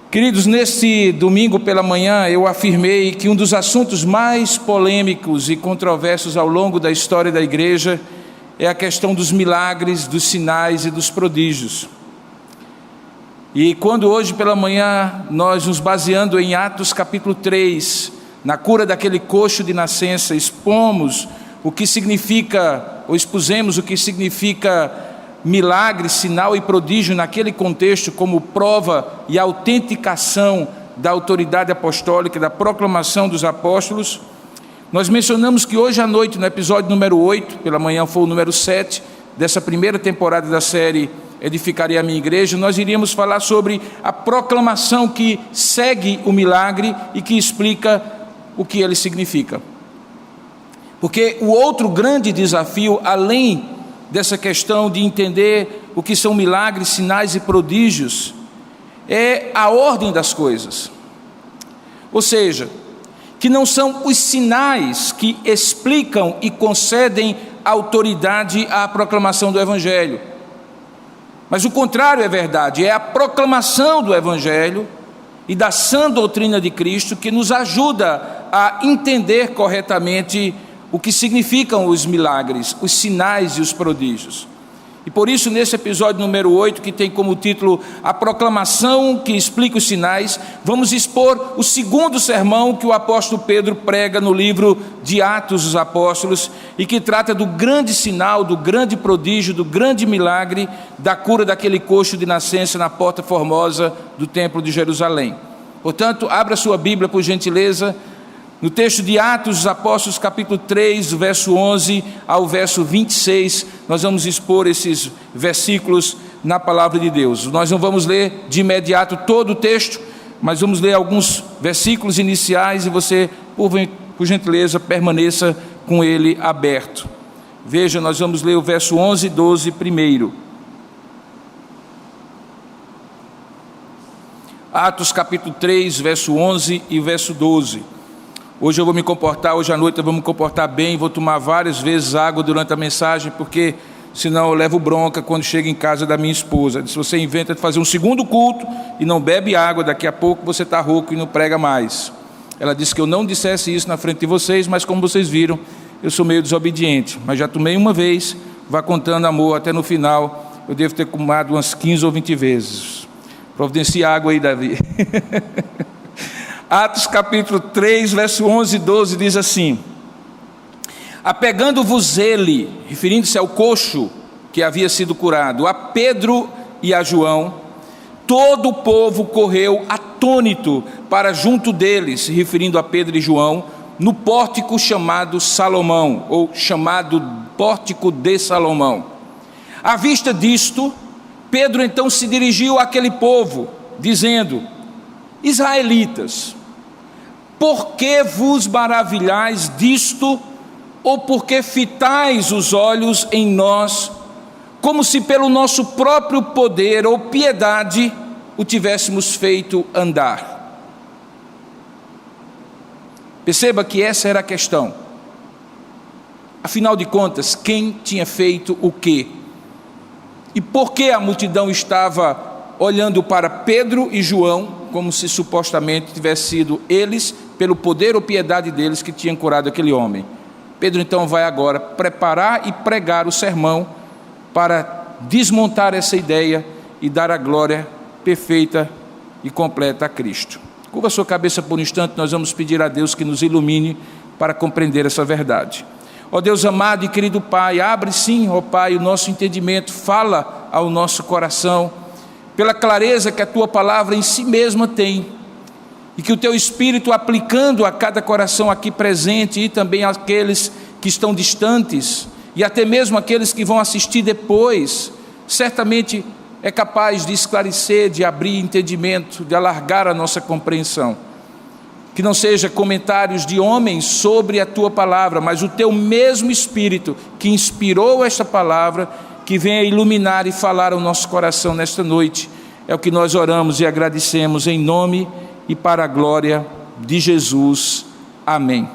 Queridos, neste domingo pela manhã eu afirmei que um dos assuntos mais polêmicos e controversos ao longo da história da igreja é a questão dos milagres, dos sinais e dos prodígios. E quando hoje pela manhã nós nos baseando em Atos capítulo 3, na cura daquele coxo de nascença, expusemos o que significa milagre, sinal e prodígio naquele contexto como prova e autenticação da autoridade apostólica, da proclamação dos apóstolos. Nós mencionamos que hoje à noite, no episódio número 8, pela manhã foi o número 7, dessa primeira temporada da série Edificarei a Minha Igreja, nós iríamos falar sobre a proclamação que segue o milagre e que explica o que ele significa. Porque o outro grande desafio, além dessa questão de entender o que são milagres, sinais e prodígios, é a ordem das coisas. Ou seja, que não são os sinais que explicam e concedem autoridade à proclamação do Evangelho, mas o contrário é verdade, é a proclamação do Evangelho e da sã doutrina de Cristo que nos ajuda a entender corretamente o que significam os milagres, os sinais e os prodígios. E por isso, nesse episódio número 8, que tem como título A Proclamação que Explica os Sinais, vamos expor o segundo sermão que o apóstolo Pedro prega no livro de Atos dos Apóstolos e que trata do grande sinal, do grande prodígio, do grande milagre da cura daquele coxo de nascença na porta formosa do Templo de Jerusalém. Portanto, abra sua Bíblia, por gentileza, no texto de Atos dos Apóstolos, capítulo 3, do verso 11 ao verso 26, nós vamos expor esses versículos na palavra de Deus. Nós não vamos ler de imediato todo o texto, mas vamos ler alguns versículos iniciais e você, por gentileza, permaneça com ele aberto. Veja, nós vamos ler o verso 11 e 12 primeiro. Atos capítulo 3, verso 11 e verso 12. Hoje à noite eu vou me comportar bem, vou tomar várias vezes água durante a mensagem, porque senão eu levo bronca quando chego em casa da minha esposa. Se você inventa de fazer um segundo culto e não bebe água, daqui a pouco você está rouco e não prega mais. Ela disse que eu não dissesse isso na frente de vocês, mas como vocês viram, eu sou meio desobediente. Mas já tomei uma vez, vá contando amor, até no final eu devo ter tomado umas 15 ou 20 vezes. Providencie água aí, Davi. Atos capítulo 3, verso 11 e 12 diz assim: apegando-vos ele, referindo-se ao coxo que havia sido curado, a Pedro e a João, todo o povo correu atônito para junto deles, se referindo a Pedro e João, no pórtico chamado Salomão, ou chamado pórtico de Salomão. À vista disto, Pedro então se dirigiu àquele povo, dizendo: israelitas, por que vos maravilhais disto, ou por que fitais os olhos em nós, como se pelo nosso próprio poder ou piedade o tivéssemos feito andar? Perceba que essa era a questão. Afinal de contas, quem tinha feito o quê? E por que a multidão estava olhando para Pedro e João, como se supostamente tivesse sido eles, pelo poder ou piedade deles, que tinham curado aquele homem? Pedro então vai agora preparar e pregar o sermão para desmontar essa ideia e dar a glória perfeita e completa a Cristo. Curva a sua cabeça por um instante, nós vamos pedir a Deus que nos ilumine para compreender essa verdade. Ó Deus amado e querido Pai, abre sim, ó Pai, o nosso entendimento, fala ao nosso coração, pela clareza que a Tua palavra em si mesma tem, e que o Teu Espírito, aplicando a cada coração aqui presente, e também àqueles que estão distantes, e até mesmo aqueles que vão assistir depois, certamente é capaz de esclarecer, de abrir entendimento, de alargar a nossa compreensão. Que não seja comentários de homens sobre a Tua palavra, mas o Teu mesmo Espírito que inspirou esta palavra, que venha iluminar e falar ao nosso coração nesta noite. É o que nós oramos e agradecemos em nome e para a glória de Jesus. Amém.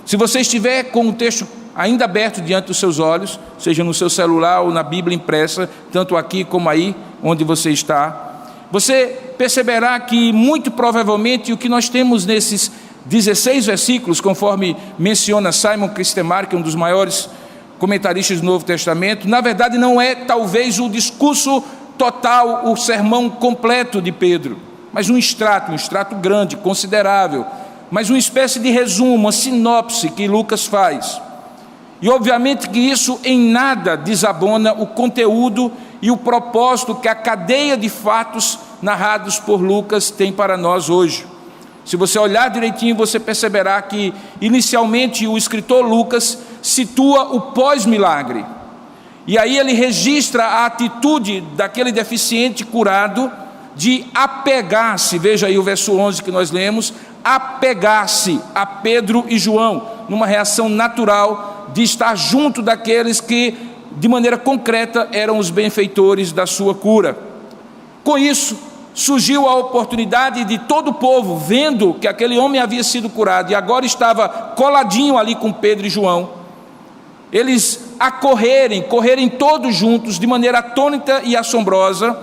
Se você estiver com o texto ainda aberto diante dos seus olhos, seja no seu celular ou na Bíblia impressa, tanto aqui como aí onde você está, você perceberá que, muito provavelmente, o que nós temos nesses 16 versículos, conforme menciona Simon Kistemaker, que é um dos maiores comentaristas do Novo Testamento, na verdade não é talvez o discurso total, o sermão completo de Pedro, mas um extrato grande, considerável, mas uma espécie de resumo, uma sinopse que Lucas faz. E obviamente que isso em nada desabona o conteúdo e o propósito que a cadeia de fatos narrados por Lucas tem para nós hoje. Se você olhar direitinho, você perceberá que inicialmente o escritor Lucas situa o pós-milagre. E aí ele registra a atitude daquele deficiente curado de apegar-se, veja aí o verso 11 que nós lemos, apegar-se a Pedro e João, numa reação natural de estar junto daqueles que, de maneira concreta, eram os benfeitores da sua cura. Com isso, surgiu a oportunidade de todo o povo, vendo que aquele homem havia sido curado e agora estava coladinho ali com Pedro e João, eles correrem todos juntos, de maneira atônita e assombrosa,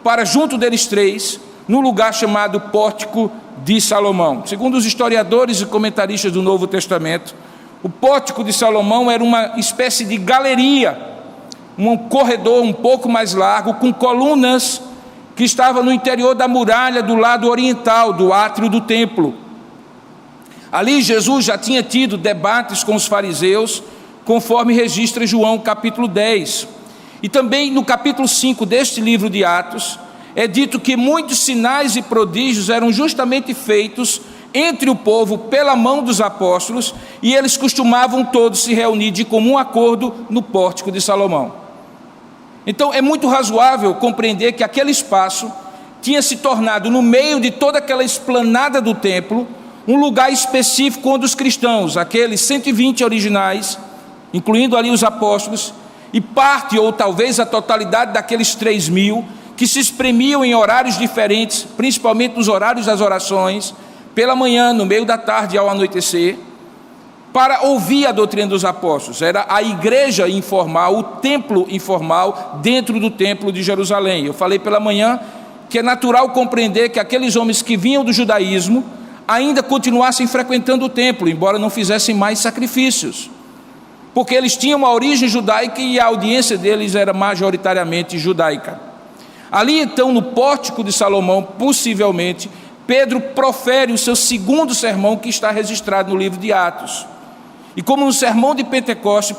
para junto deles três, no lugar chamado Pórtico de Salomão. Segundo os historiadores e comentaristas do Novo Testamento, o Pórtico de Salomão era uma espécie de galeria, um corredor um pouco mais largo, com colunas que estava no interior da muralha do lado oriental do átrio do templo. Ali Jesus já tinha tido debates com os fariseus, conforme registra João capítulo 10. E também no capítulo 5 deste livro de Atos, é dito que muitos sinais e prodígios eram justamente feitos entre o povo pela mão dos apóstolos, e eles costumavam todos se reunir de comum acordo no Pórtico de Salomão. Então é muito razoável compreender que aquele espaço tinha se tornado, no meio de toda aquela esplanada do templo, um lugar específico onde os cristãos, aqueles 120 originais, incluindo ali os apóstolos, e parte ou talvez a totalidade daqueles 3.000, que se espremiam em horários diferentes, principalmente nos horários das orações, pela manhã, no meio da tarde e ao anoitecer, para ouvir a doutrina dos apóstolos. Era a igreja informal, o templo informal dentro do templo de Jerusalém. Eu falei pela manhã que é natural compreender que aqueles homens que vinham do judaísmo ainda continuassem frequentando o templo, embora não fizessem mais sacrifícios, porque eles tinham uma origem judaica e a audiência deles era majoritariamente judaica. Ali então, no Pórtico de Salomão, possivelmente, Pedro profere o seu segundo sermão, que está registrado no livro de Atos. E como no sermão de Pentecostes,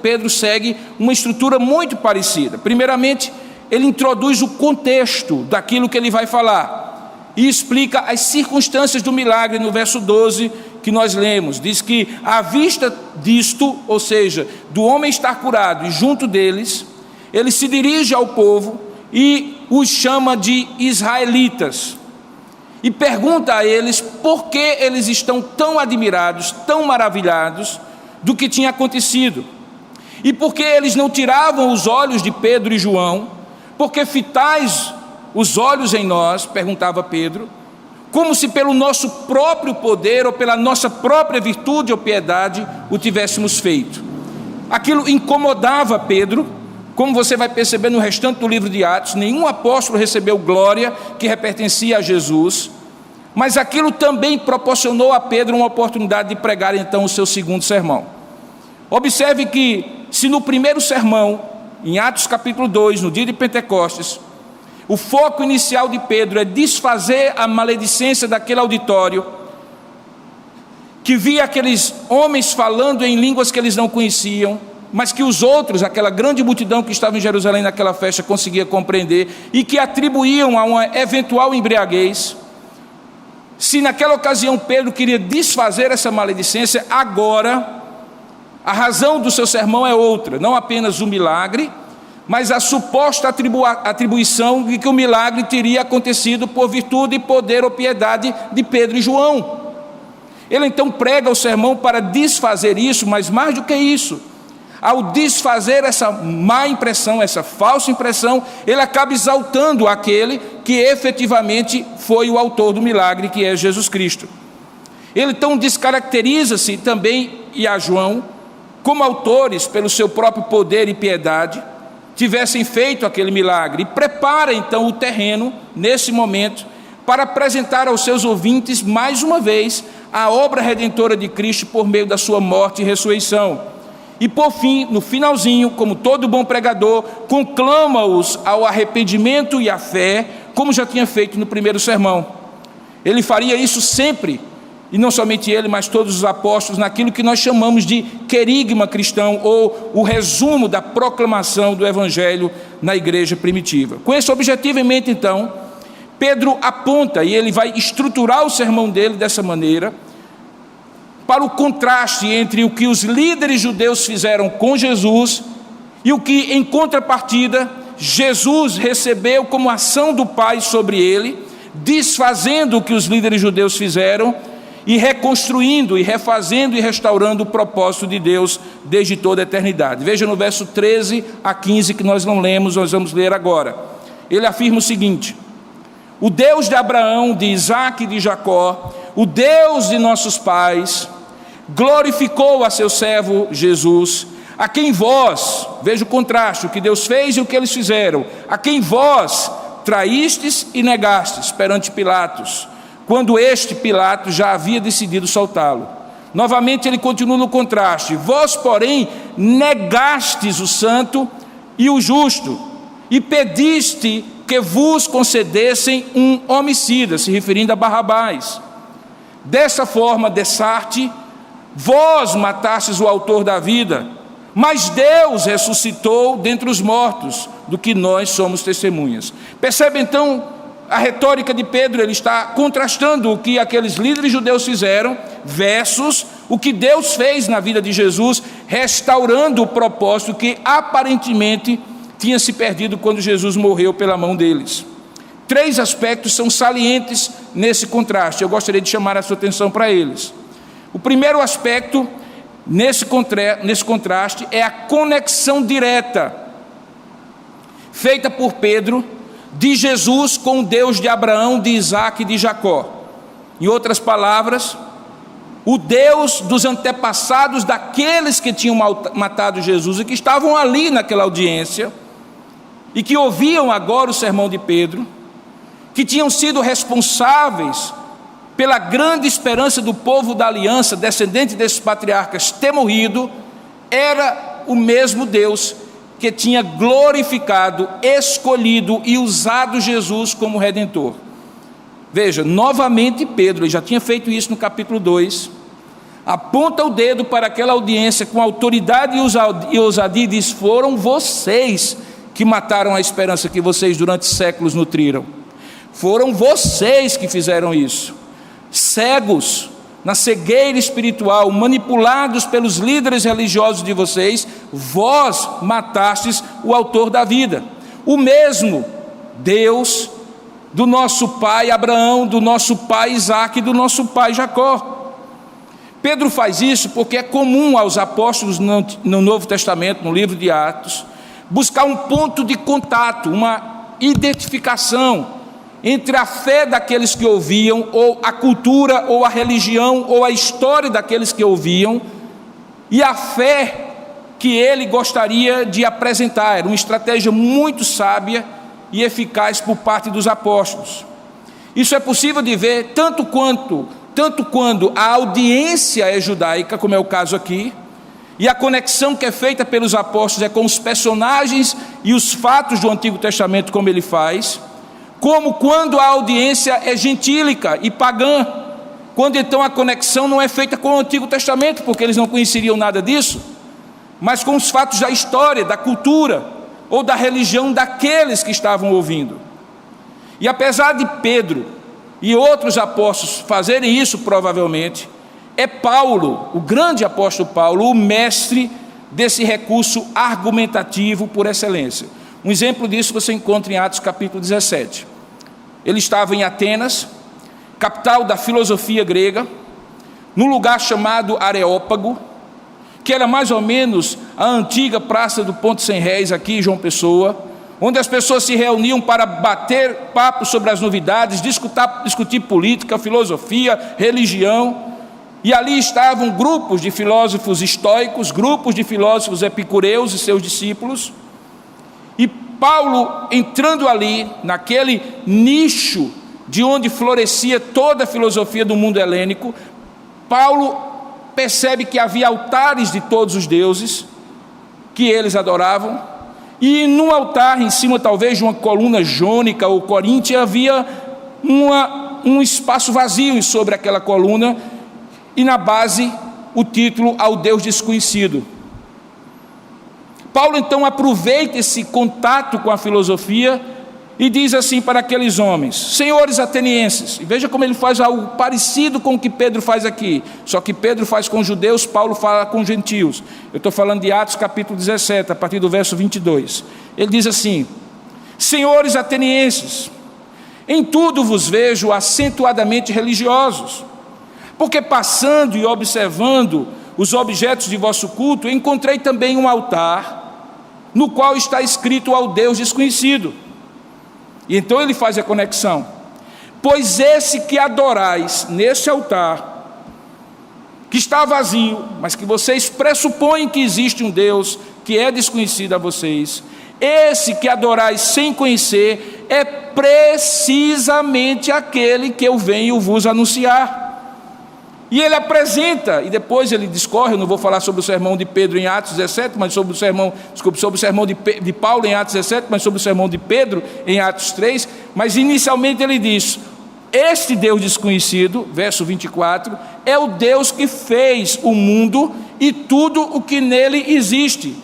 Pedro segue uma estrutura muito parecida. Primeiramente, ele introduz o contexto daquilo que ele vai falar e explica as circunstâncias do milagre no verso 12 que nós lemos. Diz que à vista disto, ou seja, do homem estar curado e junto deles, ele se dirige ao povo e os chama de israelitas. E pergunta a eles por que eles estão tão admirados, tão maravilhados do que tinha acontecido. E por que eles não tiravam os olhos de Pedro e João? Porque fitais os olhos em nós, perguntava Pedro, como se pelo nosso próprio poder ou pela nossa própria virtude ou piedade o tivéssemos feito. Aquilo incomodava Pedro. Como você vai perceber no restante do livro de Atos, nenhum apóstolo recebeu glória que pertencia a Jesus, mas aquilo também proporcionou a Pedro uma oportunidade de pregar então o seu segundo sermão. Observe que, se no primeiro sermão, em Atos capítulo 2, no dia de Pentecostes, o foco inicial de Pedro é desfazer a maledicência daquele auditório, que via aqueles homens falando em línguas que eles não conheciam, mas que os outros, aquela grande multidão que estava em Jerusalém naquela festa, conseguia compreender, e que atribuíam a uma eventual embriaguez. Se naquela ocasião Pedro queria desfazer essa maledicência, agora a razão do seu sermão é outra, não apenas o milagre, mas a suposta atribuição de que o milagre teria acontecido por virtude, poder ou piedade de Pedro e João. Ele então prega o sermão para desfazer isso, mas mais do que isso, ao desfazer essa má impressão, essa falsa impressão, ele acaba exaltando aquele que efetivamente foi o autor do milagre, que é Jesus Cristo. Ele então descaracteriza-se também, e a João, como autores, pelo seu próprio poder e piedade, tivessem feito aquele milagre, e prepara então o terreno, nesse momento, para apresentar aos seus ouvintes, mais uma vez, a obra redentora de Cristo por meio da sua morte e ressurreição. E por fim, no finalzinho, como todo bom pregador, conclama-os ao arrependimento e à fé, como já tinha feito no primeiro sermão. Ele faria isso sempre, e não somente ele, mas todos os apóstolos, naquilo que nós chamamos de querigma cristão, ou o resumo da proclamação do Evangelho na igreja primitiva. Com esse objetivo em mente, então, Pedro aponta, e ele vai estruturar o sermão dele dessa maneira, para o contraste entre o que os líderes judeus fizeram com Jesus e o que, em contrapartida, Jesus recebeu como ação do Pai sobre ele, desfazendo o que os líderes judeus fizeram e reconstruindo, e refazendo e restaurando o propósito de Deus desde toda a eternidade. Veja no verso 13 a 15, que nós não lemos, nós vamos ler agora. Ele afirma o seguinte: o Deus de Abraão, de Isaque e de Jacó, o Deus de nossos pais, glorificou a seu servo Jesus, a quem vós, veja o contraste, o que Deus fez e o que eles fizeram, a quem vós traístes e negastes perante Pilatos, quando este Pilatos já havia decidido soltá-lo. Novamente ele continua no contraste: vós, porém, negastes o santo e o justo, e pediste que vos concedessem um homicida, se referindo a Barrabás. Dessa forma, dessarte, vós matastes o autor da vida, mas Deus ressuscitou dentre os mortos, do que nós somos testemunhas. Percebe então a retórica de Pedro? Ele está contrastando o que aqueles líderes judeus fizeram versus o que Deus fez na vida de Jesus, restaurando o propósito que aparentemente tinha se perdido quando Jesus morreu pela mão deles. Três aspectos são salientes nesse contraste, eu gostaria de chamar a sua atenção para eles. O primeiro aspecto nesse contraste é a conexão direta feita por Pedro de Jesus com o Deus de Abraão, de Isaque e de Jacó. Em outras palavras, o Deus dos antepassados daqueles que tinham matado Jesus e que estavam ali naquela audiência e que ouviam agora o sermão de Pedro, que tinham sido responsáveis pela grande esperança do povo da aliança, descendente desses patriarcas, ter morrido, era o mesmo Deus que tinha glorificado, escolhido e usado Jesus como Redentor. Veja, novamente Pedro, ele já tinha feito isso no capítulo 2, aponta o dedo para aquela audiência com autoridade e ousadia e diz: foram vocês que mataram a esperança que vocês durante séculos nutriram. Foram vocês que fizeram isso. Cegos, na cegueira espiritual, manipulados pelos líderes religiosos de vocês, vós matastes o autor da vida. O mesmo Deus do nosso pai Abraão, do nosso pai Isaque e do nosso pai Jacó. Pedro faz isso porque é comum aos apóstolos no Novo Testamento, no livro de Atos, buscar um ponto de contato, uma identificação entre a fé daqueles que ouviam, ou a cultura, ou a religião, ou a história daqueles que ouviam, e a fé que ele gostaria de apresentar. Era uma estratégia muito sábia e eficaz por parte dos apóstolos. Isso é possível de ver tanto quando a audiência é judaica, como é o caso aqui, e a conexão que é feita pelos apóstolos é com os personagens e os fatos do Antigo Testamento, como ele faz, como quando a audiência é gentílica e pagã, quando então a conexão não é feita com o Antigo Testamento, porque eles não conheceriam nada disso, mas com os fatos da história, da cultura ou da religião daqueles que estavam ouvindo. E apesar de Pedro e outros apóstolos fazerem isso, provavelmente, é Paulo, o grande apóstolo Paulo, o mestre desse recurso argumentativo por excelência. Um exemplo disso você encontra em Atos capítulo 17. Ele estava em Atenas, capital da filosofia grega, num lugar chamado Areópago, que era mais ou menos a antiga praça do Ponto Sem Réis, aqui em João Pessoa, onde as pessoas se reuniam para bater papo sobre as novidades, discutir política, filosofia, religião. E ali estavam grupos de filósofos estoicos, grupos de filósofos epicureus e seus discípulos. E Paulo, entrando ali, naquele nicho de onde florescia toda a filosofia do mundo helênico, Paulo percebe que havia altares de todos os deuses que eles adoravam, e num altar, em cima talvez de uma coluna jônica ou coríntia, havia um espaço vazio sobre aquela coluna, e na base o título Ao Deus Desconhecido. Paulo então aproveita esse contato com a filosofia e diz assim para aqueles homens: senhores atenienses, e veja como ele faz algo parecido com o que Pedro faz aqui, só que Pedro faz com judeus, Paulo fala com gentios. Eu estou falando de Atos capítulo 17, a partir do verso 22. Ele diz assim: senhores atenienses, em tudo vos vejo acentuadamente religiosos, porque passando e observando os objetos de vosso culto, encontrei também um altar, no qual está escrito Ao Deus Desconhecido. E então ele faz a conexão: pois esse que adorais nesse altar, que está vazio, mas que vocês pressupõem que existe um Deus que é desconhecido a vocês, esse que adorais sem conhecer é precisamente aquele que eu venho vos anunciar. E ele apresenta, e depois ele discorre. Eu não vou falar sobre o sermão de Pedro em Atos 17, mas sobre o sermão de Paulo em Atos 17, mas sobre o sermão de Pedro em Atos 3. Mas inicialmente ele diz: este Deus desconhecido, verso 24, é o Deus que fez o mundo e tudo o que nele existe,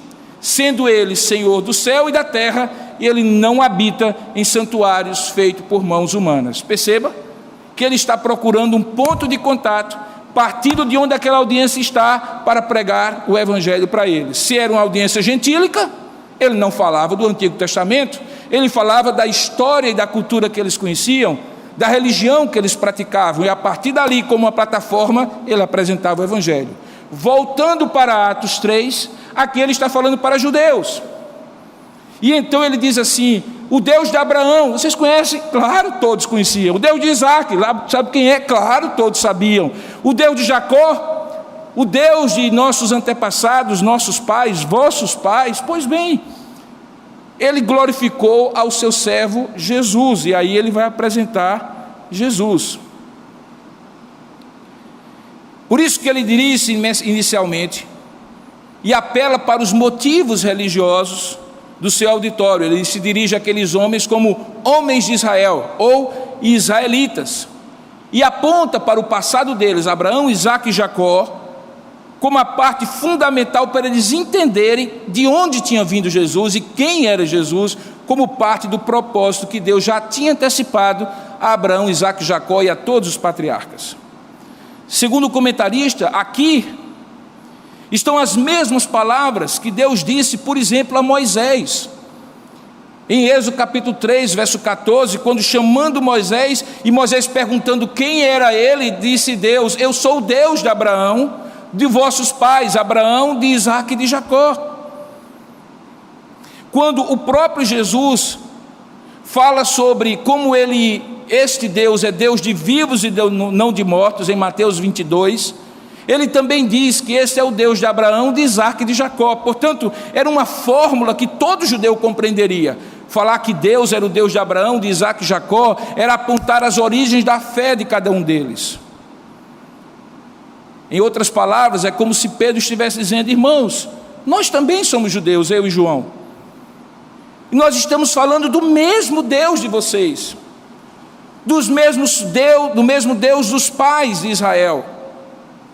sendo ele Senhor do céu e da terra, e ele não habita em santuários feitos por mãos humanas. Perceba que ele está procurando um ponto de contato, partindo de onde aquela audiência está, para pregar o evangelho para eles. Se era uma audiência gentílica, ele não falava do Antigo Testamento, ele falava da história e da cultura que eles conheciam, da religião que eles praticavam, e a partir dali, como uma plataforma, ele apresentava o evangelho. Voltando para Atos 3, aqui ele está falando para judeus, e então ele diz assim: o Deus de Abraão, vocês conhecem? Claro, todos conheciam. O Deus de Isaac, lá sabe quem é? Claro, todos sabiam. O Deus de Jacó, o Deus de nossos antepassados, nossos pais, vossos pais. Pois bem, ele glorificou ao seu servo Jesus, e aí ele vai apresentar Jesus. Por isso que ele disse inicialmente, e apela para os motivos religiosos do seu auditório. Ele se dirige àqueles homens como homens de Israel ou israelitas, e aponta para o passado deles, Abraão, Isaque e Jacó, como a parte fundamental para eles entenderem de onde tinha vindo Jesus e quem era Jesus, como parte do propósito que Deus já tinha antecipado a Abraão, Isaque, Jacó e a todos os patriarcas. Segundo o comentarista, aqui estão as mesmas palavras que Deus disse, por exemplo, a Moisés. Em Êxodo capítulo 3, verso 14, quando chamando Moisés, e Moisés perguntando quem era ele, disse Deus: eu sou o Deus de Abraão, de vossos pais, Abraão, de Isaque e de Jacó. Quando o próprio Jesus fala sobre como este Deus é Deus de vivos e não de mortos, em Mateus 22, ele também diz que esse é o Deus de Abraão, de Isaque e de Jacó. Portanto, era uma fórmula que todo judeu compreenderia. Falar que Deus era o Deus de Abraão, de Isaque e Jacó, era apontar as origens da fé de cada um deles. Em outras palavras, é como se Pedro estivesse dizendo: irmãos, nós também somos judeus, eu e João, e nós estamos falando do mesmo Deus de vocês, do mesmo Deus dos pais de Israel.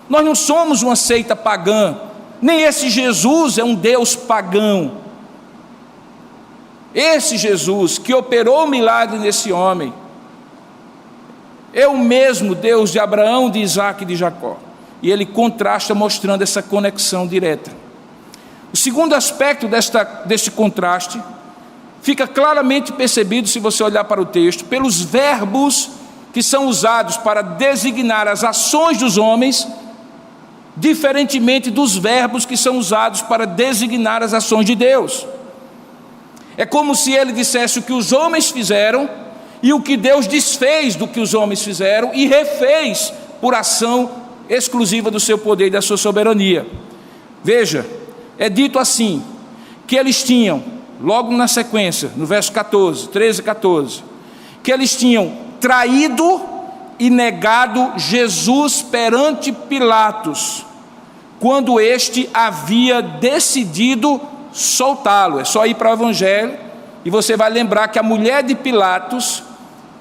Nós não somos uma seita pagã, nem esse Jesus é um Deus pagão. Esse Jesus que operou o milagre nesse homem é o mesmo Deus de Abraão, de Isaque e de Jacó. E ele contrasta, mostrando essa conexão direta. O segundo aspecto deste contraste fica claramente percebido, se você olhar para o texto, pelos verbos que são usados para designar as ações dos homens, diferentemente dos verbos que são usados para designar as ações de Deus. É como se ele dissesse o que os homens fizeram e o que Deus desfez do que os homens fizeram e refez por ação exclusiva do seu poder e da sua soberania. Veja, é dito assim, que eles tinham, logo na sequência, no verso 14, 13 e 14, que eles tinham traído e negado Jesus perante Pilatos, quando este havia decidido soltá-lo. É só ir para o Evangelho e você vai lembrar que a mulher de Pilatos,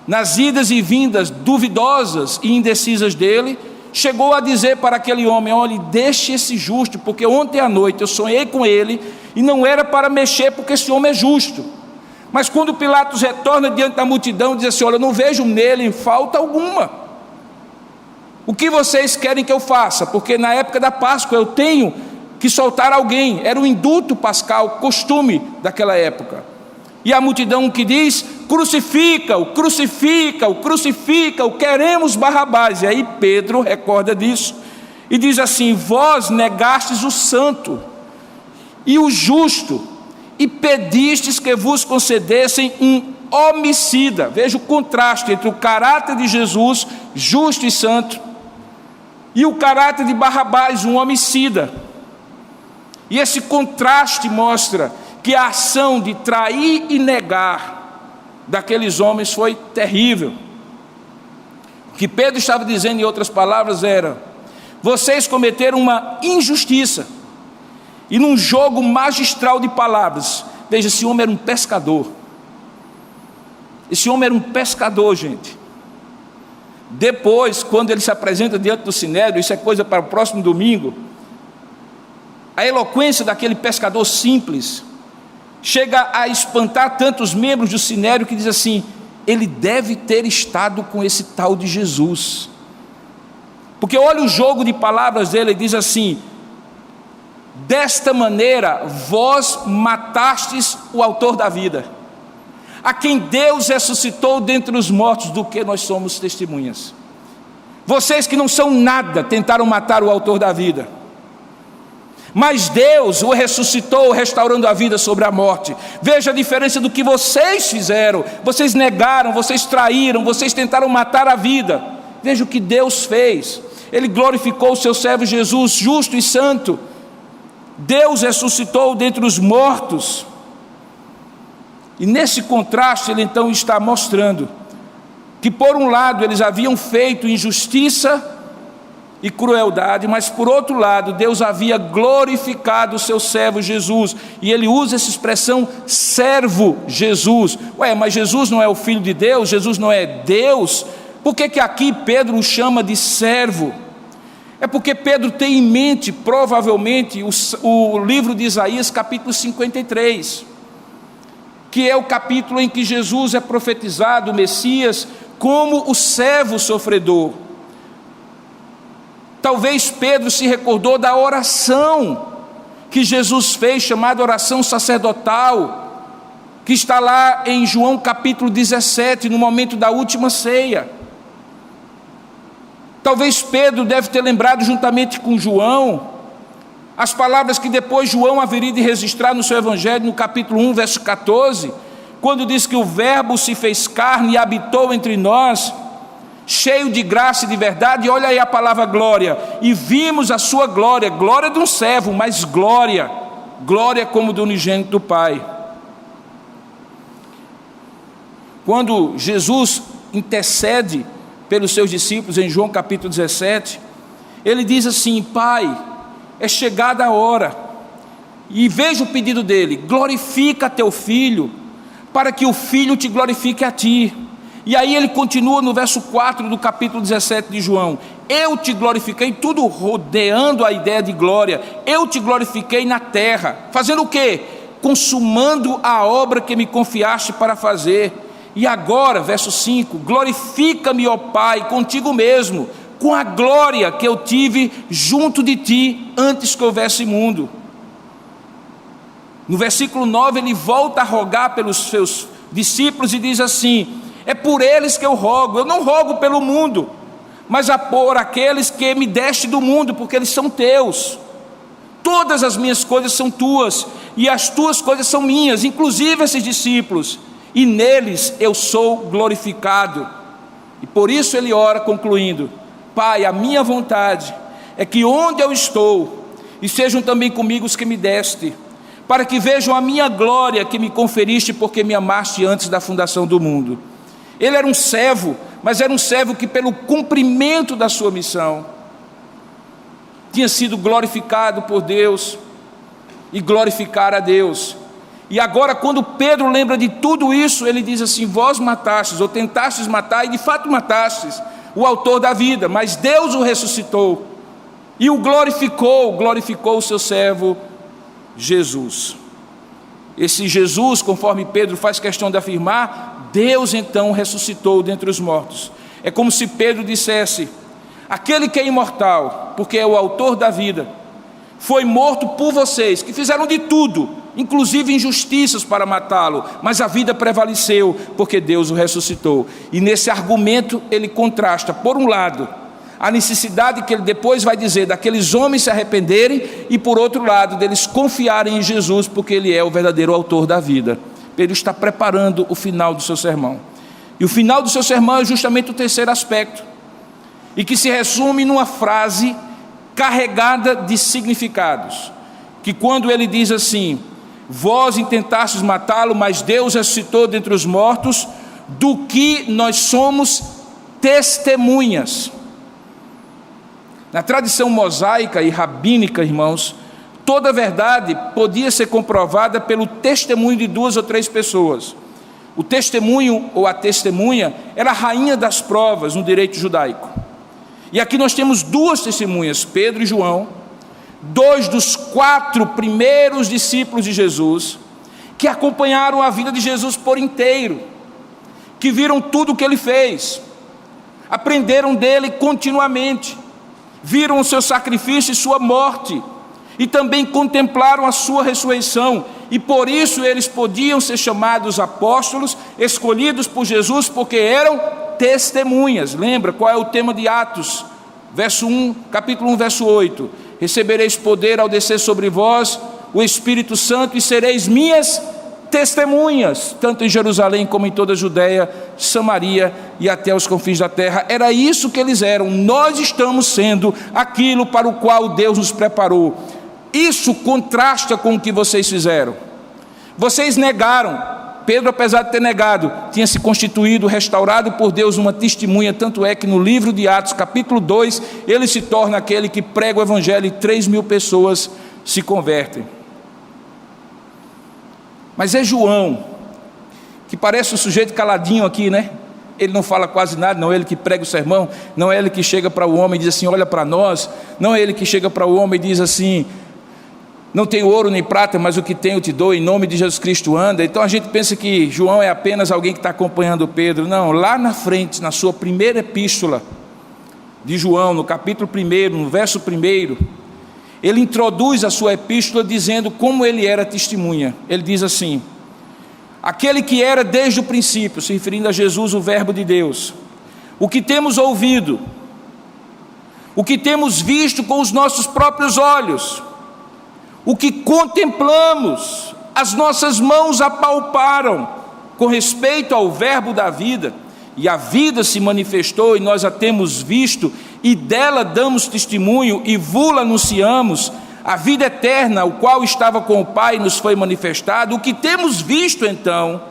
nas idas e vindas duvidosas e indecisas dele, chegou a dizer para aquele homem: olhe, deixe esse justo, porque ontem à noite eu sonhei com ele e não era para mexer, porque esse homem é justo. Mas quando Pilatos retorna diante da multidão, diz assim: olha, eu não vejo nele falta alguma. O que vocês querem que eu faça? Porque na época da Páscoa eu tenho que soltar alguém. Era o indulto pascal, costume daquela época. E a multidão que diz: crucifica-o, crucifica-o, crucifica-o, queremos Barrabás. E aí Pedro recorda disso e diz assim: vós negastes o santo e o justo, e pedistes que vos concedessem um homicida. Veja o contraste entre o caráter de Jesus, justo e santo, e o caráter de Barrabás, um homicida. E esse contraste mostra que a ação de trair e negar daqueles homens foi terrível. O que Pedro estava dizendo, em outras palavras, era: vocês cometeram uma injustiça. E num jogo magistral de palavras, veja, esse homem era um pescador. Esse homem era um pescador, gente. Depois, quando ele se apresenta diante do Sinédrio, isso é coisa para o próximo domingo, a eloquência daquele pescador simples chega a espantar tantos membros do Sinédrio que diz assim: ele deve ter estado com esse tal de Jesus. Porque olha o jogo de palavras dele, ele diz assim: desta maneira vós matastes o autor da vida, a quem Deus ressuscitou dentre os mortos, do que nós somos testemunhas. Vocês que não são nada tentaram matar o autor da vida, mas Deus o ressuscitou, restaurando a vida sobre a morte. Veja a diferença do que vocês fizeram. Vocês negaram, vocês traíram, vocês tentaram matar a vida. Veja o que Deus fez. Ele glorificou o seu servo Jesus, justo e santo. Deus ressuscitou dentre os mortos. E nesse contraste ele então está mostrando que por um lado eles haviam feito injustiça e crueldade, mas por outro lado Deus havia glorificado o seu servo Jesus. E ele usa essa expressão servo Jesus. Mas Jesus não é o Filho de Deus? Jesus não é Deus? Por que aqui Pedro o chama de servo? É porque Pedro tem em mente provavelmente o livro de Isaías capítulo 53, que é o capítulo em que Jesus é profetizado, o Messias, como o servo sofredor. Talvez Pedro se recordou da oração que Jesus fez, chamada oração sacerdotal, que está lá em João capítulo 17, no momento da última ceia. Talvez Pedro deve ter lembrado, juntamente com João, as palavras que depois João haveria de registrar no seu evangelho, no capítulo 1, verso 14, quando diz que o verbo se fez carne e habitou entre nós, cheio de graça e de verdade. E olha aí a palavra glória: e vimos a sua glória, glória de um servo, mas glória como do unigênito do Pai. Quando Jesus intercede pelos seus discípulos em João capítulo 17, ele diz assim: Pai, é chegada a hora, e veja o pedido dele: glorifica teu filho, para que o filho te glorifique a ti. E aí ele continua no verso 4 do capítulo 17 de João: eu te glorifiquei, tudo rodeando a ideia de glória, eu te glorifiquei na terra, fazendo o quê? Consumando a obra que me confiaste para fazer. E agora, verso 5, glorifica-me, ó Pai, contigo mesmo, com a glória que eu tive junto de ti, antes que houvesse mundo. No versículo 9 ele volta a rogar pelos seus discípulos e diz assim: é por eles que eu rogo, eu não rogo pelo mundo, mas por aqueles que me deste do mundo, porque eles são teus. Todas as minhas coisas são tuas, e as tuas coisas são minhas, inclusive esses discípulos, e neles eu sou glorificado. E por isso ele ora concluindo: Pai, a minha vontade é que onde eu estou, e sejam também comigo os que me deste, para que vejam a minha glória que me conferiste, porque me amaste antes da fundação do mundo. Ele era um servo, mas era um servo que, pelo cumprimento da sua missão, tinha sido glorificado por Deus e glorificar a Deus. E agora, quando Pedro lembra de tudo isso, ele diz assim: vós matastes, ou tentastes matar, e de fato matastes o autor da vida, mas Deus o ressuscitou e o glorificou o seu servo Jesus. Esse Jesus, conforme Pedro faz questão de afirmar, Deus então ressuscitou dentre os mortos. É como se Pedro dissesse: aquele que é imortal, porque é o autor da vida, foi morto por vocês, que fizeram de tudo, inclusive injustiças para matá-lo, mas a vida prevaleceu, porque Deus o ressuscitou. E nesse argumento ele contrasta, por um lado, a necessidade que ele depois vai dizer daqueles homens se arrependerem, e por outro lado, deles confiarem em Jesus, porque ele é o verdadeiro autor da vida. Pedro está preparando o final do seu sermão. E o final do seu sermão é justamente o terceiro aspecto, e que se resume numa frase carregada de significados, que quando ele diz assim: vós intentastes matá-lo, mas Deus ressuscitou dentre os mortos, do que nós somos testemunhas. Na tradição mosaica e rabínica, irmãos, toda verdade podia ser comprovada pelo testemunho de 2 ou 3 pessoas. O testemunho ou a testemunha era a rainha das provas no direito judaico. E aqui nós temos 2 testemunhas, Pedro e João, 2 dos 4 primeiros discípulos de Jesus, que acompanharam a vida de Jesus por inteiro, que viram tudo o que ele fez, aprenderam dele continuamente, viram o seu sacrifício e sua morte, e também contemplaram a sua ressurreição, e por isso eles podiam ser chamados apóstolos, escolhidos por Jesus, porque eram testemunhas. Lembra qual é o tema de Atos, capítulo 1, verso 8: recebereis poder ao descer sobre vós o Espírito Santo, e sereis minhas testemunhas, tanto em Jerusalém como em toda a Judeia, Samaria e até os confins da terra. Era isso que eles eram. Nós estamos sendo aquilo para o qual Deus nos preparou. Isso contrasta com o que vocês fizeram. Vocês negaram. Pedro, apesar de ter negado, tinha se constituído, restaurado por Deus, uma testemunha. Tanto é que no livro de Atos, capítulo 2, ele se torna aquele que prega o evangelho e 3.000 pessoas se convertem. Mas é João, que parece um sujeito caladinho aqui, né? Ele não fala quase nada, não é ele que prega o sermão, não é ele que chega para o homem e diz assim: olha para nós, não é ele que chega para o homem e diz assim: não tenho ouro nem prata, mas o que tenho te dou, em nome de Jesus Cristo anda. Então a gente pensa que João é apenas alguém que está acompanhando Pedro. Não, lá na frente, na sua primeira epístola de João, no capítulo 1, no verso 1, ele introduz a sua epístola dizendo como ele era testemunha. Ele diz assim: aquele que era desde o princípio, se referindo a Jesus, o verbo de Deus, o que temos ouvido, o que temos visto com os nossos próprios olhos, o que contemplamos, as nossas mãos apalparam, com respeito ao verbo da vida, e a vida se manifestou, e nós a temos visto, e dela damos testemunho, e vula anunciamos, a vida eterna, o qual estava com o Pai, nos foi manifestado. O que temos visto então,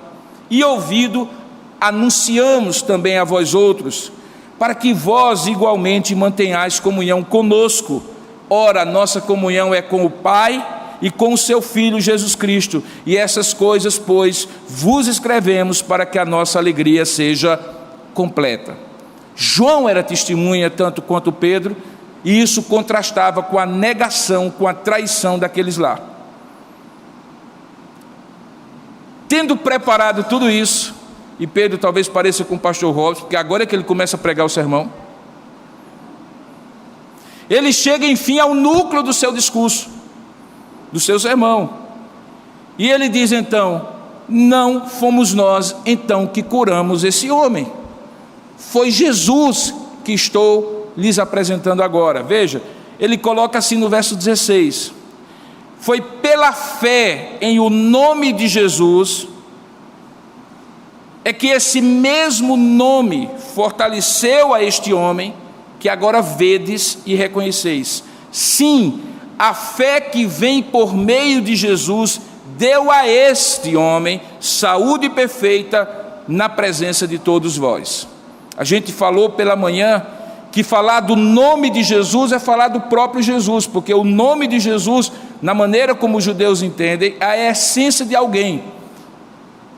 e ouvido, anunciamos também a vós outros, para que vós igualmente mantenhais comunhão conosco. Ora, a nossa comunhão é com o Pai e com o seu Filho Jesus Cristo, e essas coisas, pois, vos escrevemos para que a nossa alegria seja completa. João era testemunha tanto quanto Pedro, e isso contrastava com a negação, com a traição daqueles lá. Tendo preparado tudo isso, e Pedro talvez pareça com o pastor Robson, porque agora é que ele começa a pregar o sermão, ele chega enfim ao núcleo do seu discurso, do seu sermão, e ele diz então: não fomos nós então que curamos esse homem, foi Jesus que estou lhes apresentando agora. Veja, ele coloca assim no verso 16: foi pela fé em o nome de Jesus é que esse mesmo nome fortaleceu a este homem, que agora vedes e reconheceis. Sim, a fé que vem por meio de Jesus deu a este homem saúde perfeita na presença de todos vós. A gente falou pela manhã que falar do nome de Jesus é falar do próprio Jesus, porque o nome de Jesus, na maneira como os judeus entendem, é a essência de alguém.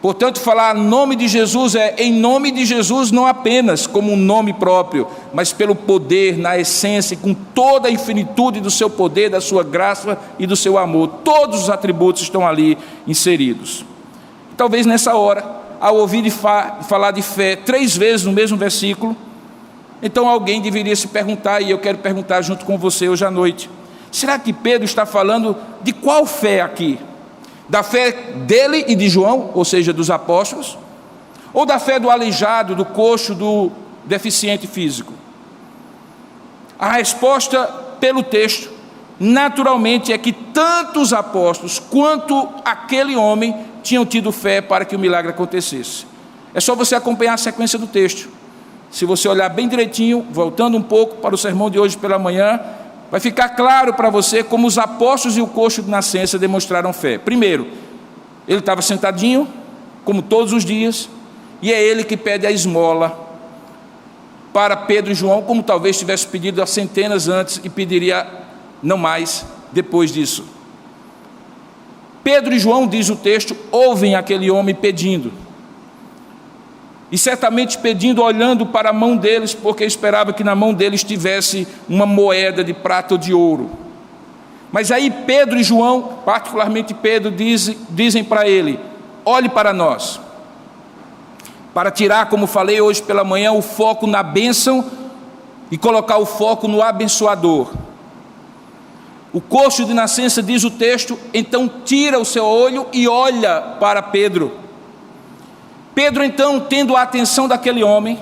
Portanto, falar nome de Jesus é em nome de Jesus, não apenas como um nome próprio, mas pelo poder, na essência, com toda a infinitude do seu poder, da sua graça e do seu amor. Todos os atributos estão ali inseridos. Talvez nessa hora, ao ouvir falar de fé 3 vezes no mesmo versículo, então alguém deveria se perguntar, e eu quero perguntar junto com você hoje à noite: será que Pedro está falando de qual fé aqui? Da fé dele e de João, ou seja, dos apóstolos? Ou da fé do aleijado, do coxo, do deficiente físico? A resposta pelo texto, naturalmente, é que tanto os apóstolos quanto aquele homem tinham tido fé para que o milagre acontecesse. É só você acompanhar a sequência do texto. Se você olhar bem direitinho, voltando um pouco para o sermão de hoje pela manhã, vai ficar claro para você como os apóstolos e o coxo de nascença demonstraram fé. Primeiro, ele estava sentadinho, como todos os dias, e é ele que pede a esmola para Pedro e João, como talvez tivesse pedido há centenas antes e pediria não mais depois disso. Pedro e João, diz o texto, ouvem aquele homem pedindo. E certamente pedindo, olhando para a mão deles, porque esperava que na mão deles tivesse uma moeda de prata ou de ouro. Mas aí Pedro e João, particularmente Pedro, dizem para ele: olhe para nós. Para tirar, como falei hoje pela manhã, o foco na bênção e colocar o foco no abençoador. O coxo de nascença, diz o texto, então tira o seu olho e olha para Pedro. Pedro, então, tendo a atenção daquele homem,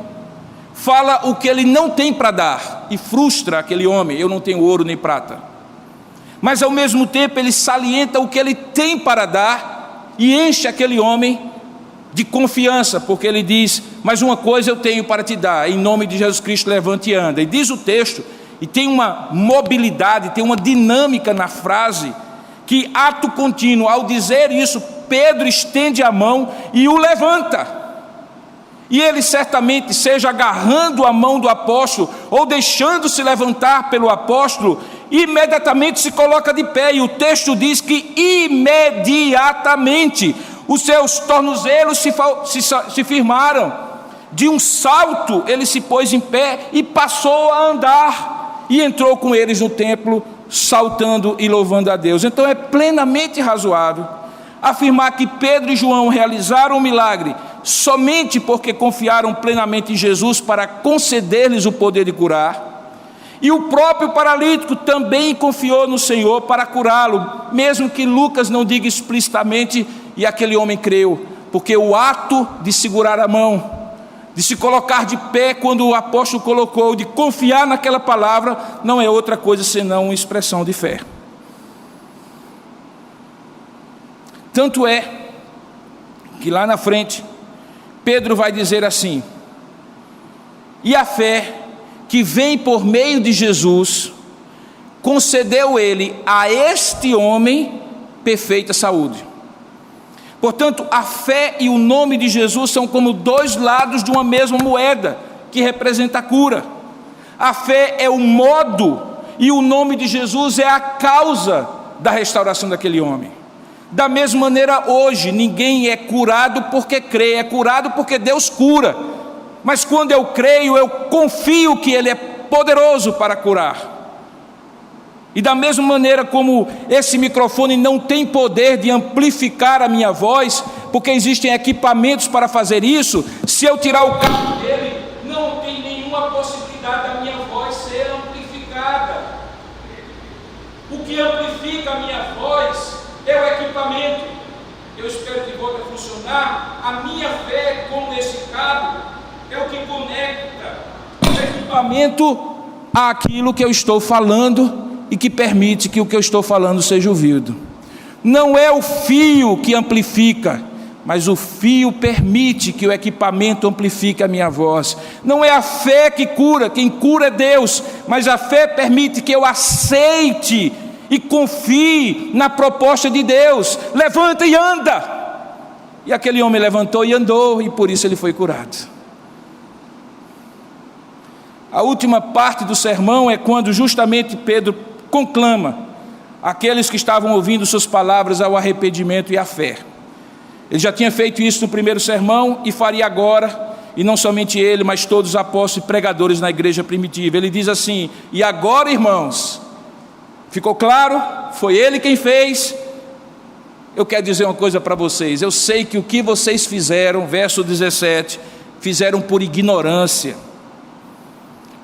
fala o que ele não tem para dar e frustra aquele homem: eu não tenho ouro nem prata. Mas ao mesmo tempo ele salienta o que ele tem para dar e enche aquele homem de confiança, porque ele diz: mas uma coisa eu tenho para te dar, em nome de Jesus Cristo levante e anda. E diz o texto, e tem uma mobilidade, tem uma dinâmica na frase, que ato contínuo, ao dizer isso, Pedro estende a mão e o levanta. E ele certamente, seja agarrando a mão do apóstolo ou deixando-se levantar pelo apóstolo, imediatamente se coloca de pé. E o texto diz que imediatamente os seus tornozelos se firmaram. De um salto ele se pôs em pé e passou a andar, e entrou com eles no templo, saltando e louvando a Deus. Então é plenamente razoável afirmar que Pedro e João realizaram o milagre somente porque confiaram plenamente em Jesus para conceder-lhes o poder de curar, e o próprio paralítico também confiou no Senhor para curá-lo, mesmo que Lucas não diga explicitamente, e aquele homem creu, porque o ato de segurar a mão, de se colocar de pé quando o apóstolo colocou, de confiar naquela palavra, não é outra coisa senão uma expressão de fé. Tanto é que lá na frente Pedro vai dizer assim: e a fé que vem por meio de Jesus concedeu ele a este homem perfeita saúde. Portanto, a fé e o nome de Jesus são como 2 lados de uma mesma moeda que representa a cura. A fé é o modo e o nome de Jesus é a causa da restauração daquele homem. Da mesma maneira, hoje ninguém é curado porque crê, é curado porque Deus cura. Mas quando eu creio, eu confio que Ele é poderoso para curar. E da mesma maneira como esse microfone não tem poder de amplificar a minha voz, porque existem equipamentos para fazer isso, se eu tirar o cabo dele, não tem nenhuma possibilidade da minha voz ser amplificada. O que amplifica a minha voz é o equipamento. Eu espero que volte a funcionar. A minha fé, como esse cabo, é o que conecta o equipamento àquilo que eu estou falando e que permite que o que eu estou falando seja ouvido. Não é o fio que amplifica, mas o fio permite que o equipamento amplifique a minha voz. Não é a fé que cura, quem cura é Deus, mas a fé permite que eu aceite e confie na proposta de Deus. Levanta e anda. E aquele homem levantou e andou, e por isso ele foi curado. A última parte do sermão é quando justamente Pedro conclama aqueles que estavam ouvindo suas palavras ao arrependimento e à fé. Ele já tinha feito isso no primeiro sermão e faria agora, e não somente ele, mas todos os apóstolos e pregadores na igreja primitiva. Ele diz assim: e agora, irmãos, ficou claro? Foi ele quem fez. Eu quero dizer uma coisa para vocês: eu sei que o que vocês fizeram, verso 17, fizeram por ignorância,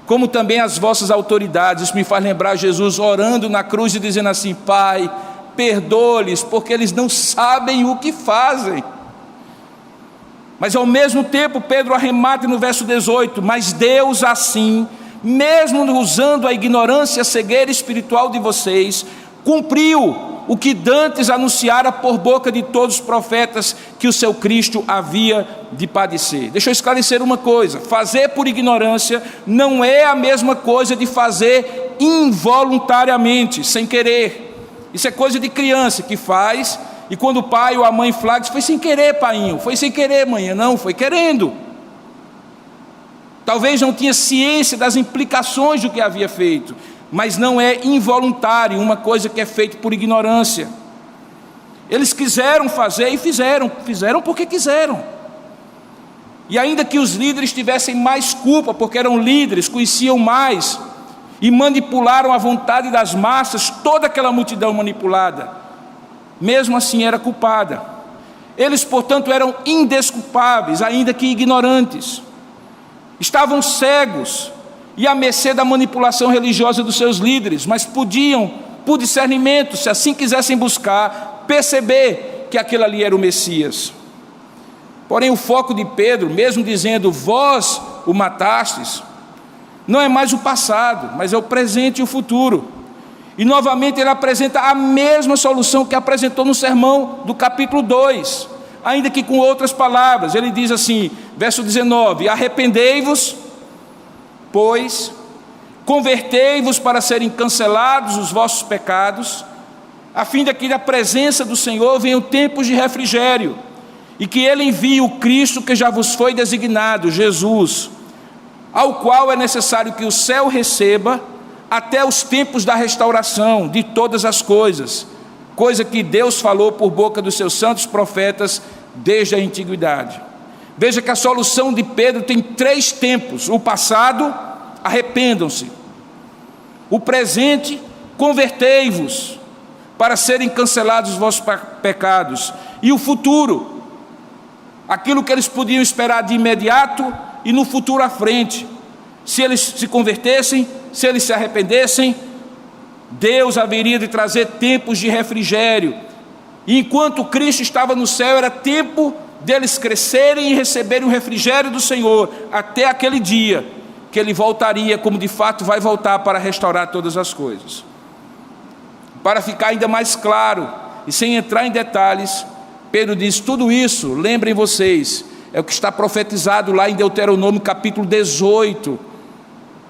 como também as vossas autoridades. Isso me faz lembrar Jesus orando na cruz e dizendo assim: Pai, perdoa-lhes, porque eles não sabem o que fazem. Mas ao mesmo tempo Pedro arremata no verso 18: mas Deus assim, mesmo usando a ignorância e a cegueira espiritual de vocês, cumpriu o que dantes anunciara por boca de todos os profetas, que o seu Cristo havia de padecer. Deixa eu esclarecer uma coisa: fazer por ignorância não é a mesma coisa de fazer involuntariamente, sem querer. Isso é coisa de criança que faz, e quando o pai ou a mãe flagra, diz: foi sem querer, painho, foi sem querer, mãe. Não, foi querendo. Talvez não tinha ciência das implicações do que havia feito, mas não é involuntário, uma coisa que é feita por ignorância. Eles quiseram fazer e fizeram porque quiseram. E ainda que os líderes tivessem mais culpa, porque eram líderes, conheciam mais, e manipularam a vontade das massas, toda aquela multidão manipulada, mesmo assim era culpada. Eles, portanto, eram indesculpáveis, ainda que ignorantes. Estavam cegos e à mercê da manipulação religiosa dos seus líderes, mas podiam, por discernimento, se assim quisessem buscar, perceber que aquele ali era o Messias. Porém, o foco de Pedro, mesmo dizendo: vós o matastes, não é mais o passado, mas é o presente e o futuro. E novamente ele apresenta a mesma solução que apresentou no sermão do capítulo 2, ainda que com outras palavras. Ele diz assim, verso 19: arrependei-vos, pois, convertei-vos para serem cancelados os vossos pecados, a fim de que da presença do Senhor venham tempos de refrigério, e que Ele envie o Cristo que já vos foi designado, Jesus, ao qual é necessário que o céu receba até os tempos da restauração de todas as coisas, coisa que Deus falou por boca dos seus santos profetas desde a antiguidade. Veja que a solução de Pedro tem 3 tempos: o passado, arrependam-se; o presente, convertei-vos para serem cancelados os vossos pecados; e o futuro, aquilo que eles podiam esperar de imediato e no futuro à frente. Se eles se convertessem, se eles se arrependessem, Deus haveria de trazer tempos de refrigério. E enquanto Cristo estava no céu, era tempo deles crescerem e receberem o refrigério do Senhor, até aquele dia que Ele voltaria, como de fato vai voltar, para restaurar todas as coisas. Para ficar ainda mais claro, e sem entrar em detalhes, Pedro diz: tudo isso, lembrem vocês, é o que está profetizado lá em Deuteronômio capítulo 18,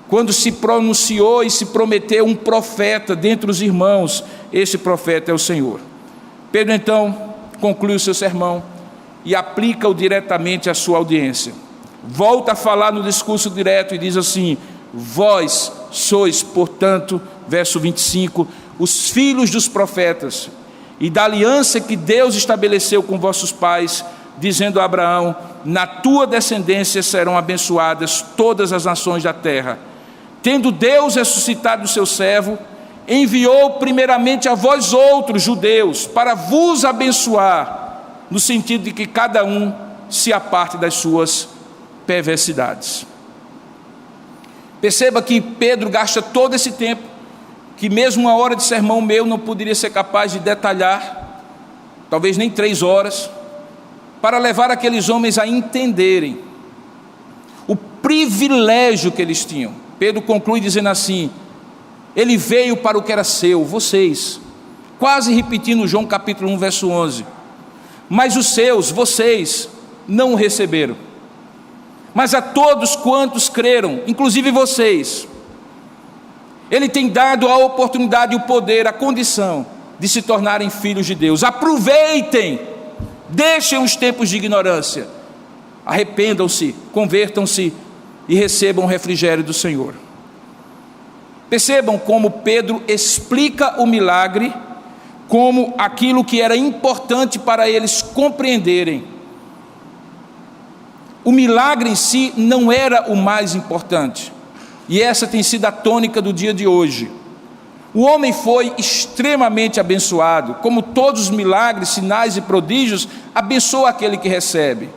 quando se pronunciou e se prometeu um profeta dentre os irmãos. Esse profeta é o Senhor. Pedro então conclui o seu sermão e aplica-o diretamente à sua audiência. Volta a falar no discurso direto e diz assim: vós sois, portanto, verso 25, os filhos dos profetas, e da aliança que Deus estabeleceu com vossos pais, dizendo a Abraão: na tua descendência serão abençoadas todas as nações da terra. Tendo Deus ressuscitado o seu servo, enviou primeiramente a vós outros judeus, para vos abençoar, no sentido de que cada um se aparte das suas perversidades. Perceba que Pedro gasta todo esse tempo, que mesmo uma hora de sermão meu não poderia ser capaz de detalhar, talvez nem 3 horas, para levar aqueles homens a entenderem o privilégio que eles tinham. Pedro conclui dizendo assim: ele veio para o que era seu, vocês, quase repetindo João capítulo 1, verso 11, mas os seus, vocês, não o receberam. Mas a todos quantos creram, inclusive vocês, Ele tem dado a oportunidade, o poder, a condição de se tornarem filhos de Deus. Aproveitem, deixem os tempos de ignorância, arrependam-se, convertam-se e recebam o refrigério do Senhor. Percebam como Pedro explica o milagre como aquilo que era importante para eles compreenderem. O milagre em si não era o mais importante, e essa tem sido a tônica do dia de hoje. O homem foi extremamente abençoado, como todos os milagres, sinais e prodígios, abençoa aquele que recebe.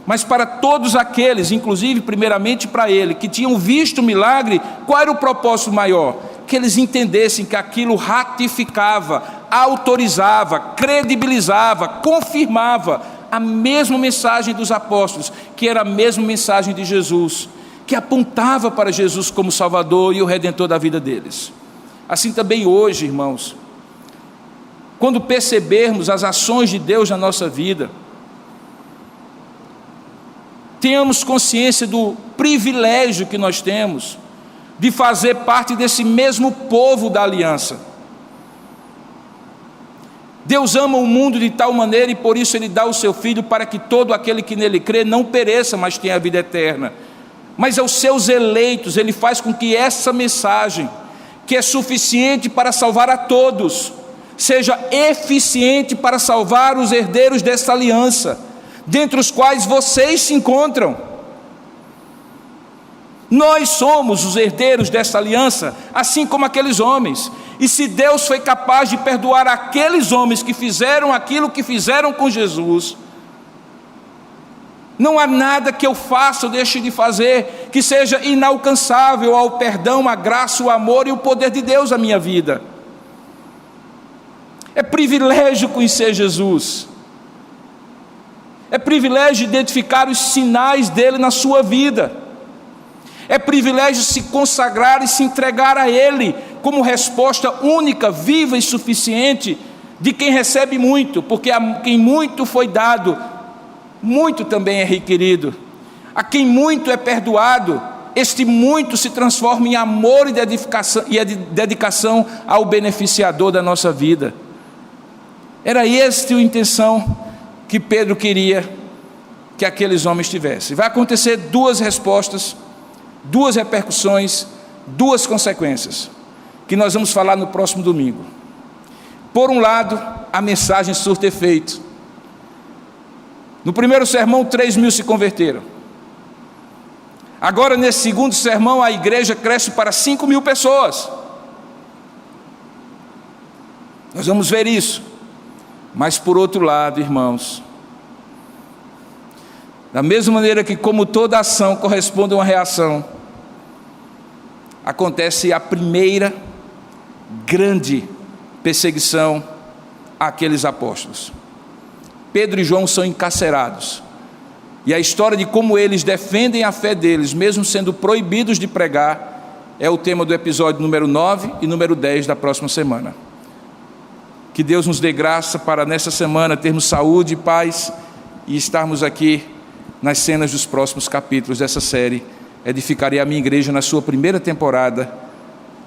Mas para todos aqueles, inclusive primeiramente para ele, que tinham visto o milagre, qual era o propósito maior? Que eles entendessem que aquilo ratificava, autorizava, credibilizava, confirmava a mesma mensagem dos apóstolos, que era a mesma mensagem de Jesus, que apontava para Jesus como Salvador e o Redentor da vida deles. Assim também hoje, irmãos, quando percebermos as ações de Deus na nossa vida, tenhamos consciência do privilégio que nós temos de fazer parte desse mesmo povo da aliança. Deus ama o mundo de tal maneira e por isso Ele dá o seu Filho para que todo aquele que nele crê não pereça, mas tenha a vida eterna. Mas aos seus eleitos Ele faz com que essa mensagem, que é suficiente para salvar a todos, seja eficiente para salvar os herdeiros desta aliança, dentre os quais vocês se encontram. Nós somos os herdeiros desta aliança, assim como aqueles homens. E se Deus foi capaz de perdoar aqueles homens que fizeram aquilo que fizeram com Jesus, não há nada que eu faça ou deixe de fazer que seja inalcançável ao perdão, à graça, o amor e o poder de Deus na minha vida. É privilégio conhecer Jesus. É privilégio identificar os sinais dele na sua vida. É privilégio se consagrar e se entregar a Ele como resposta única, viva e suficiente de quem recebe muito, porque a quem muito foi dado, muito também é requerido. A quem muito é perdoado, este muito se transforma em amor e dedicação ao beneficiador da nossa vida. Era esta a intenção que Pedro queria que aqueles homens tivessem. Vai acontecer duas respostas, duas repercussões, duas consequências, que nós vamos falar no próximo domingo. Por um lado, a mensagem surte efeito. No primeiro sermão, 3.000 se converteram. Agora, nesse segundo sermão, a igreja cresce para 5.000 pessoas. Nós vamos ver isso. Mas, por outro lado, irmãos, da mesma maneira que como toda ação corresponde a uma reação, acontece a primeira grande perseguição àqueles apóstolos. Pedro e João são encarcerados, e a história de como eles defendem a fé deles, mesmo sendo proibidos de pregar, é o tema do episódio número 9 e número 10 da próxima semana. Que Deus nos dê graça para nessa semana termos saúde e paz e estarmos aqui nas cenas dos próximos capítulos dessa série, Edificarei a minha igreja, na sua primeira temporada,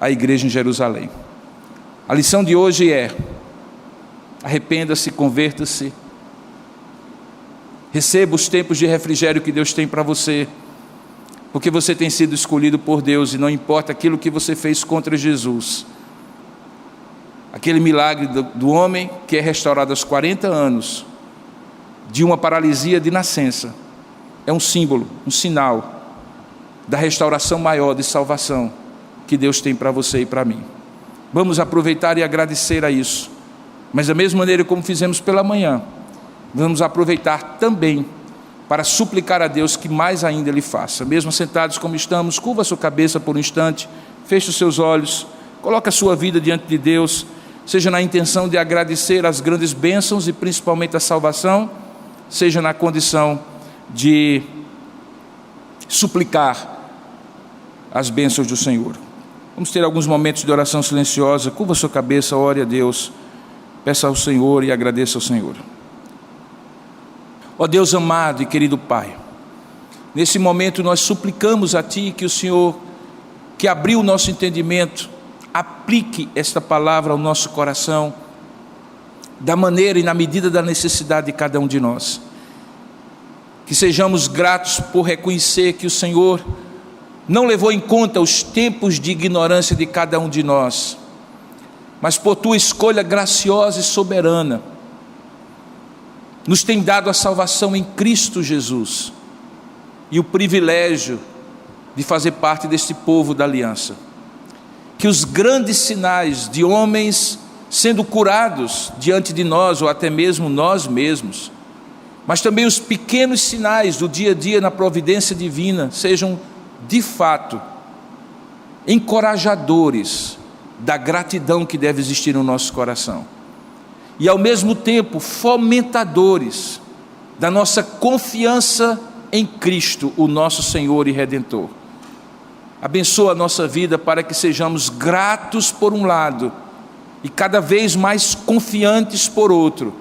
a igreja em Jerusalém. A lição de hoje é: arrependa-se, converta-se, receba os tempos de refrigério que Deus tem para você, porque você tem sido escolhido por Deus e não importa aquilo que você fez contra Jesus. Aquele milagre do homem que é restaurado aos 40 anos de uma paralisia de nascença é um símbolo, um sinal da restauração maior de salvação que Deus tem para você e para mim. Vamos aproveitar e agradecer a isso, mas da mesma maneira como fizemos pela manhã, vamos aproveitar também para suplicar a Deus que mais ainda Ele faça. Mesmo sentados como estamos, curva a sua cabeça por um instante, feche os seus olhos, coloque a sua vida diante de Deus, seja na intenção de agradecer as grandes bênçãos e principalmente a salvação, seja na condição de suplicar as bênçãos do Senhor. Vamos ter alguns momentos de oração silenciosa. Curva a sua cabeça, ore a Deus, peça ao Senhor e agradeça ao Senhor. Ó Deus amado e querido Pai, nesse momento nós suplicamos a Ti que o Senhor, que abriu o nosso entendimento, aplique esta palavra ao nosso coração, da maneira e na medida da necessidade de cada um de nós. Que sejamos gratos por reconhecer que o Senhor não levou em conta os tempos de ignorância de cada um de nós, mas por tua escolha graciosa e soberana, nos tem dado a salvação em Cristo Jesus e o privilégio de fazer parte deste povo da aliança. Que os grandes sinais de homens sendo curados diante de nós, ou até mesmo nós mesmos, mas também os pequenos sinais do dia a dia na providência divina, sejam de fato encorajadores da gratidão que deve existir no nosso coração, e ao mesmo tempo fomentadores da nossa confiança em Cristo, o nosso Senhor e Redentor. Abençoa a nossa vida para que sejamos gratos por um lado e cada vez mais confiantes por outro,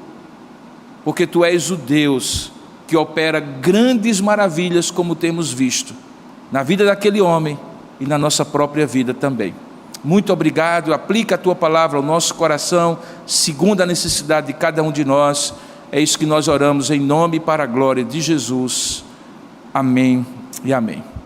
porque Tu és o Deus que opera grandes maravilhas, como temos visto na vida daquele homem e na nossa própria vida também. Muito obrigado. Aplica a Tua palavra ao nosso coração, segundo a necessidade de cada um de nós. É isso que nós oramos em nome e para a glória de Jesus. Amém e amém.